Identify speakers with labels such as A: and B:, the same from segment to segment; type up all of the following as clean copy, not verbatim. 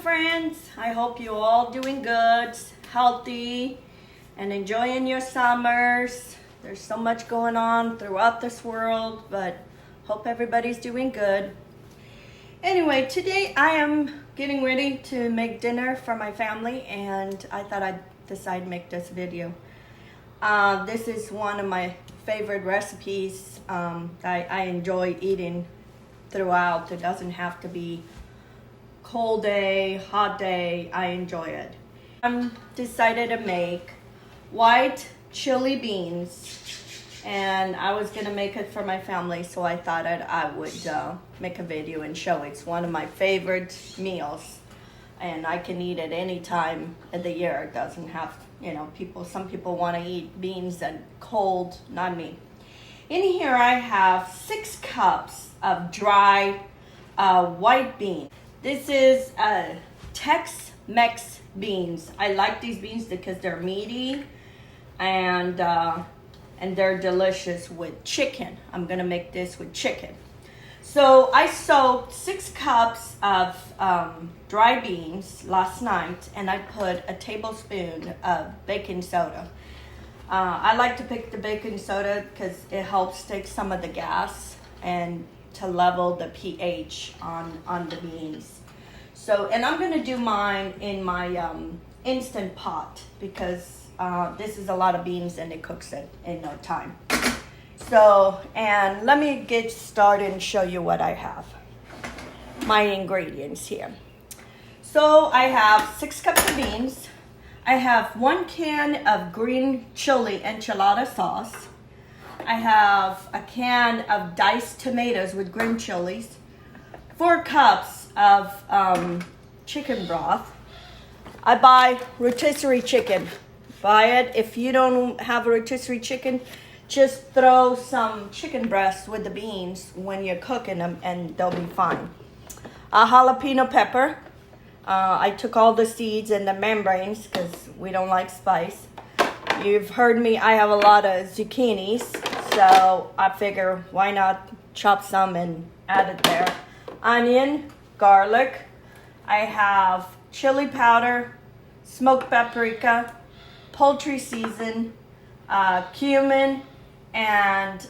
A: friends. I hope you all doing good, healthy, and enjoying your summers. There's so much going on throughout this world, but hope everybody's doing good. Anyway, today I am getting ready to make dinner for my family, and I thought I'd decide to make this video. This is one of my favorite recipes. I enjoy eating throughout. It doesn't have to be cold day, hot day. I enjoy it. I'm decided to make white chili beans, and I was gonna make it for my family, so I thought I would make a video and show it. It's one of my favorite meals, and I can eat it any time of the year. It doesn't have, some people want to eat beans and cold, not me. In here I have 6 cups of dry white beans. This is Tex-Mex beans. I like these beans because they're meaty and they're delicious with chicken. I'm gonna make this with chicken. So I soaked 6 cups of dry beans last night, and I put a tablespoon of baking soda. I like to pick the baking soda because it helps take some of the gas and to level the pH on the beans. So, and I'm gonna do mine in my instant pot because this is a lot of beans and it cooks it in no time. So, and let me get started and show you what I have. My ingredients here. So I have 6 cups of beans. I have 1 can of green chili enchilada sauce. I have a can of diced tomatoes with green chilies. 4 cups of chicken broth. I buy rotisserie chicken. Buy it. If you don't have a rotisserie chicken, just throw some chicken breasts with the beans when you're cooking them and they'll be fine. A jalapeno pepper. I took all the seeds and the membranes because we don't like spice. You've heard me, I have a lot of zucchinis, so I figure why not chop some and add it there. Onion, garlic. I have chili powder, smoked paprika, poultry season, cumin, and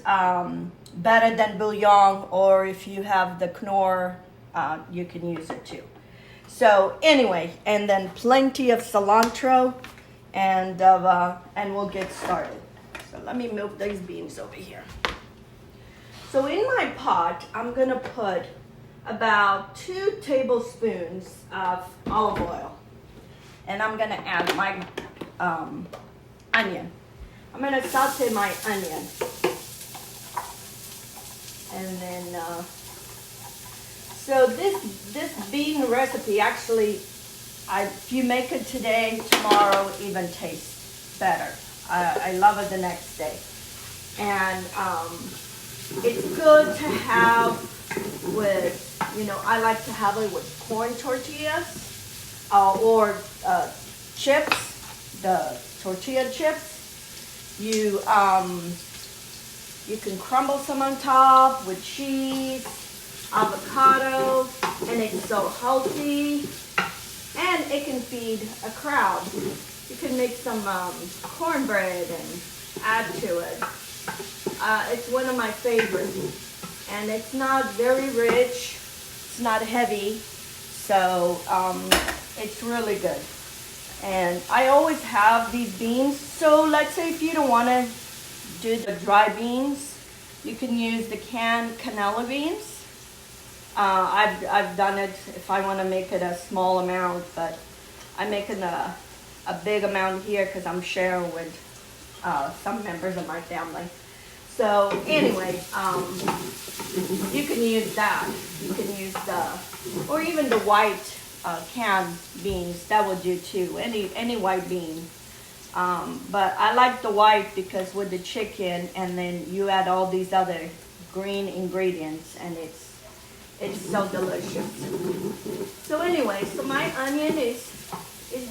A: better than bouillon, or if you have the Knorr, you can use it too. So anyway, and then plenty of cilantro, and we'll get started. So let me move these beans over here. So in my pot, I'm gonna put about 2 tablespoons of olive oil, and I'm gonna add my onion. I'm gonna saute my onion, and then so this bean recipe actually, if you make it today, tomorrow even tastes better. I love it the next day, and it's good to have with, I like to have it with corn tortillas or chips, the tortilla chips. You can crumble some on top with cheese, avocado, and it's so healthy, and it can feed a crowd. You can make some cornbread and add to it. It's one of my favorites, and it's not very rich, it's not heavy, so it's really good. And I always have these beans, so let's say if you don't want to do the dry beans, you can use the canned canola beans. I've done it if I want to make it a small amount, but I'm making a big amount here because I'm sharing with some members of my family. So anyway, you can use that. You can use or even the white canned beans. That would do too. Any white bean. But I like the white because with the chicken, and then you add all these other green ingredients, and it's so delicious. So anyway, so my onion is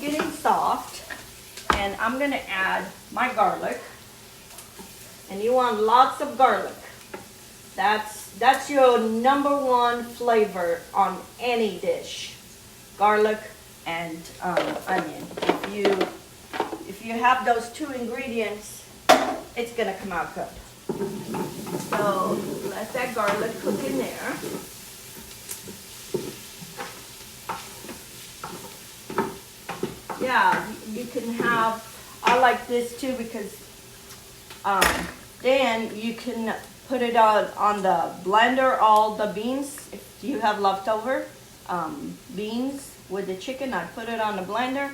A: getting soft, and I'm gonna add my garlic. And you want lots of garlic. That's your #1 flavor on any dish. garlic and onion. If you have those two ingredients, it's gonna come out good. So let that garlic cook in there. Yeah, you can have, I like this too because then you can put it on the blender, all the beans. If you have leftover beans with the chicken, I put it on the blender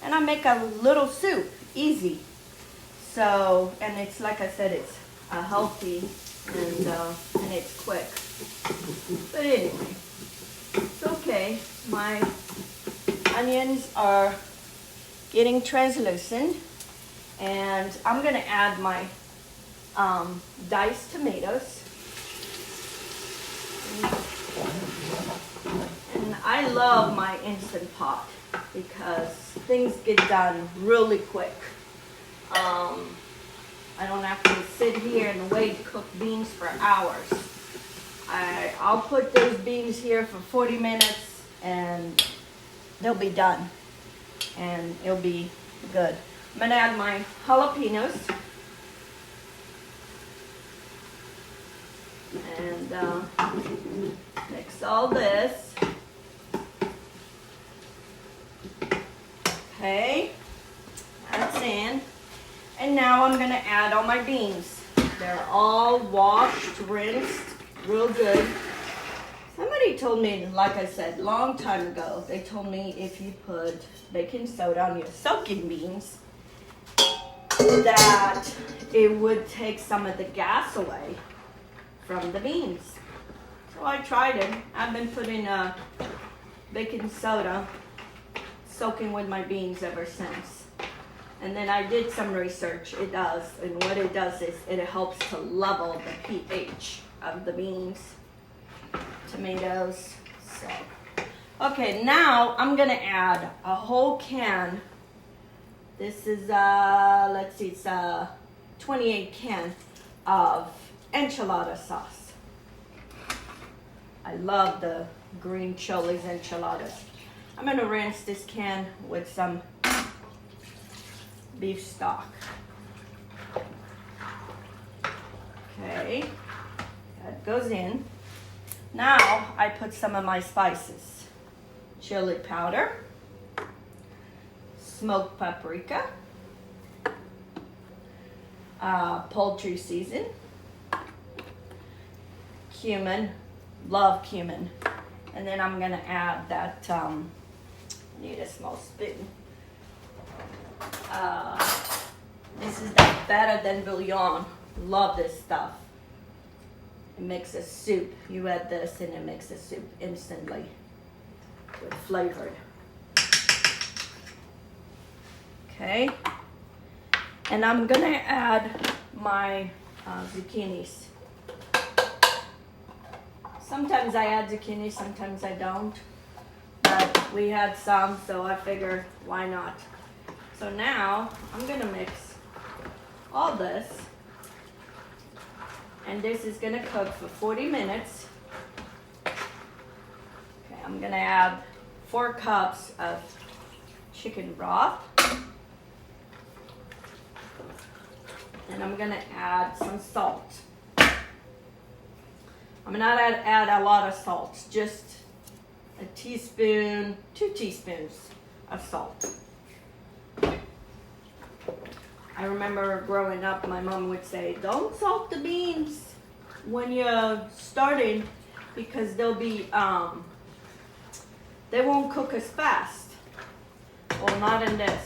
A: and I make a little soup, easy. So, and it's like I said, it's healthy and it's quick. But anyway, it's okay. My onions are getting translucent, and I'm gonna add my diced tomatoes. And I love my Instant Pot because things get done really quick. I don't have to sit here and wait to cook beans for hours. I'll put those beans here for 40 minutes and they'll be done. And it'll be good. I'm gonna add my jalapeños. And mix all this. Okay, that's in. And now I'm gonna add all my beans. They're all washed, rinsed, real good. Somebody told me, like I said, long time ago, they told me if you put baking soda on your soaking beans, that it would take some of the gas away from the beans. So I tried it. I've been putting baking soda soaking with my beans ever since. And then I did some research. It does, and what it does is it helps to level the pH of the beans, tomatoes. So, okay, now I'm gonna add a whole can. This is let's see, it's a 28 can of enchilada sauce. I love the green chilies enchiladas. I'm gonna rinse this can with some beef stock. Okay, that goes in. Now I put some of my spices. Chili powder, smoked paprika, poultry season, cumin, love cumin. And then I'm gonna add that, need a small spoon. This is the better than bouillon. Love this stuff. It makes a soup. You add this and it makes a soup instantly with flavored. Okay. And I'm gonna add my zucchinis. Sometimes I add zucchini, sometimes I don't. But we had some, so I figured why not. So now I'm gonna mix all this. And this is gonna cook for 40 minutes. Okay, I'm gonna add 4 cups of chicken broth. And I'm gonna add some salt. I'm not add a lot of salt, just a teaspoon, 2 teaspoons of salt. I remember growing up, my mom would say, don't salt the beans when you're starting because they'll be, they won't cook as fast. Well, not in this.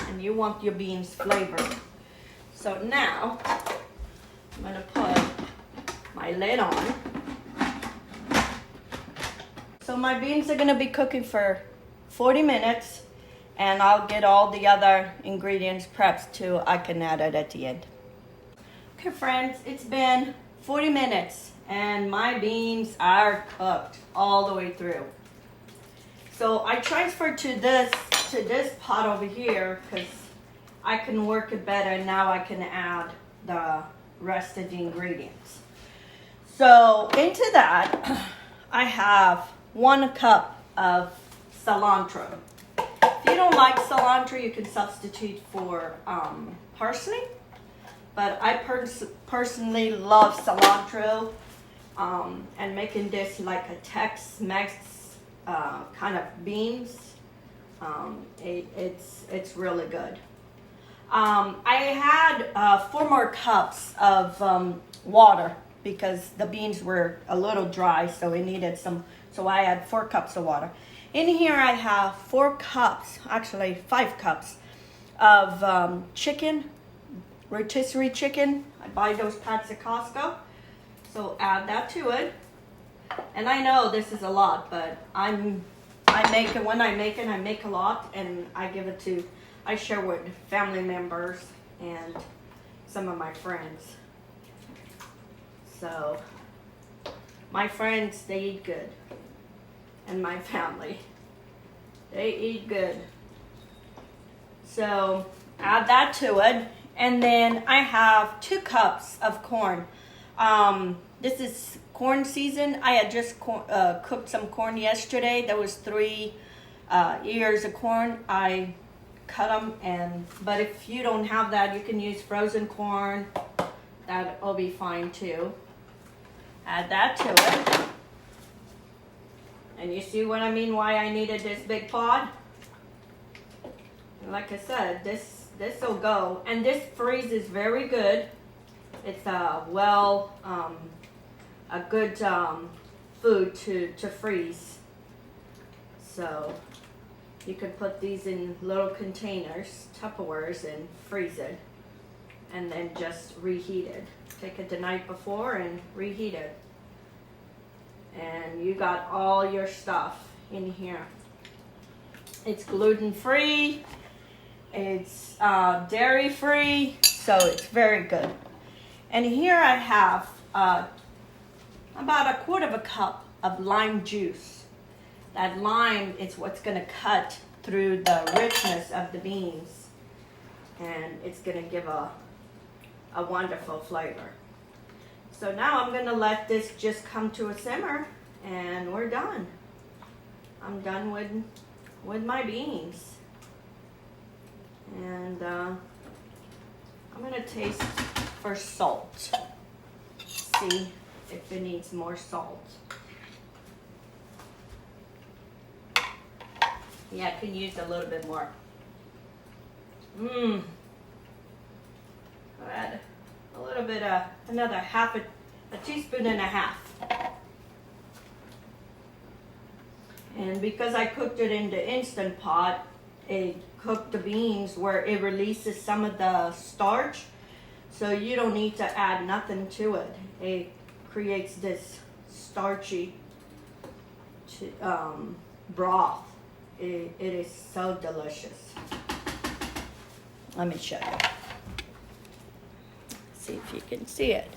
A: And you want your beans flavored. So now, I'm gonna put my lid on. So my beans are gonna be cooking for 40 minutes. And I'll get all the other ingredients prepped too. I can add it at the end. Okay friends, it's been 40 minutes and my beans are cooked all the way through. So I transferred to this pot over here because I can work it better and now I can add the rest of the ingredients. So into that, I have 1 cup of cilantro. If you don't like cilantro, you can substitute for parsley. But I personally love cilantro, and making this like a Tex-Mex kind of beans. It's really good. I had 4 more cups of water because the beans were a little dry, so it needed some. So I had 4 cups of water. In here I have 4 cups, actually 5 cups of chicken, rotisserie chicken. I buy those packs at Costco. So add that to it. And I know this is a lot, but I make it, when I make it, I make a lot, and I share with family members and some of my friends. So my friends, they eat good. And my family, they eat good. So add that to it. And then I have 2 cups of corn. This is corn season. I had just cooked some corn yesterday. There was 3 ears of corn. I cut them, but if you don't have that, you can use frozen corn. That'll be fine too. Add that to it. And you see what I mean, why I needed this big pot? And like I said, this will go. And this freezes very good. It's a good food to freeze. So you can put these in little containers, Tupperwares, and freeze it. And then just reheat it. Take it the night before and reheat it. And you got all your stuff in here. It's gluten-free. It's dairy-free. So it's very good. And here I have about 1/4 cup of lime juice. That lime is what's going to cut through the richness of the beans. And it's going to give a wonderful flavor. So now I'm going to let this just come to a simmer, and we're done. I'm done with my beans. And I'm going to taste for salt. See if it needs more salt. Yeah, I can use a little bit more. Add a little bit of another a teaspoon and a half. And because I cooked it in the Instant Pot, it cooked the beans where it releases some of the starch. So you don't need to add nothing to it. It creates this starchy broth. It is so delicious. Let me show you. See if you can see it.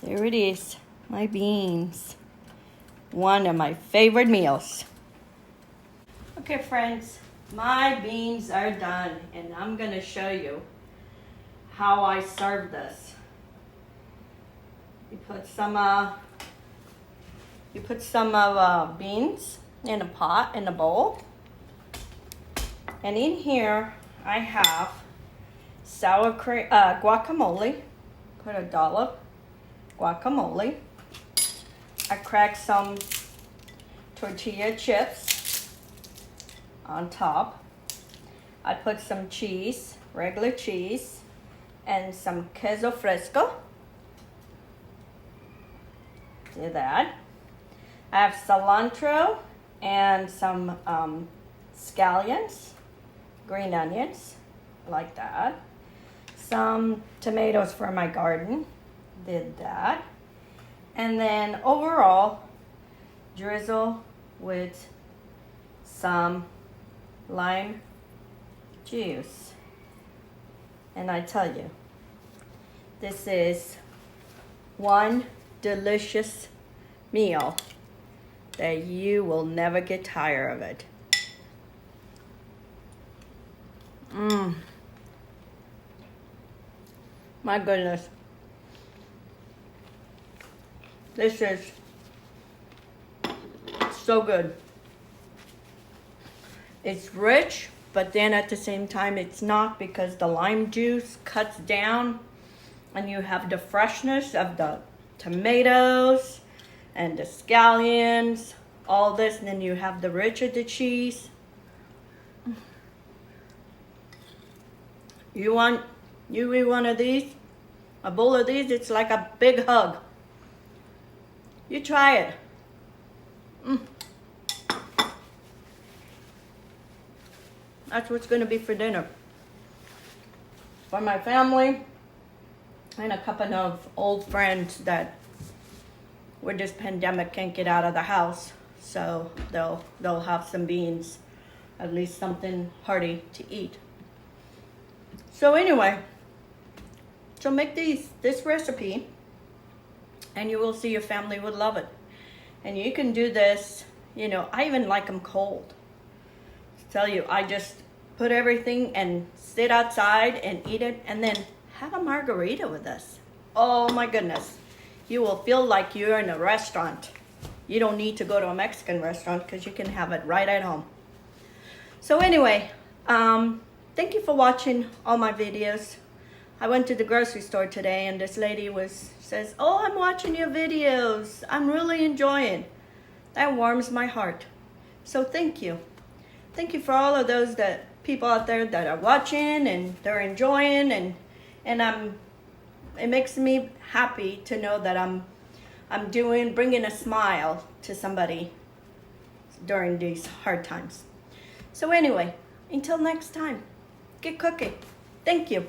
A: There it is, my beans. One of my favorite meals. Okay, friends, my beans are done, and I'm gonna show you how I serve this. You put some beans in a pot, in a bowl. And in here, I have sour cream, guacamole. Put a dollop guacamole. I crack some tortilla chips on top. I put some cheese, regular cheese, and some queso fresco. Do that. I have cilantro and some scallions, green onions, like that. Some tomatoes from my garden, did that. And then overall, drizzle with some lime juice. And I tell you, this is one delicious meal that you will never get tired of it. My goodness. This is so good. It's rich, but then at the same time it's not, because the lime juice cuts down and you have the freshness of the tomatoes and the scallions, all this, and then you have the rich of the cheese. You eat one of these, a bowl of these, it's like a big hug. You try it. That's what's going to be for dinner. For my family and a couple of old friends that with this pandemic can't get out of the house. So they'll have some beans, at least something hearty to eat. So anyway, so make this recipe and you will see your family would love it. And you can do this, you know, I even like them cold. Tell you, I just put everything and sit outside and eat it, and then have a margarita with us. Oh my goodness. You will feel like you're in a restaurant. You don't need to go to a Mexican restaurant because you can have it right at home. So anyway, thank you for watching all my videos. I went to the grocery store today and this lady says, "Oh, I'm watching your videos. I'm really enjoying." That warms my heart. So thank you. Thank you for all of those people out there that are watching and they're enjoying, and it makes me happy to know that I'm bringing a smile to somebody during these hard times. So anyway, until next time, get cooking. Thank you.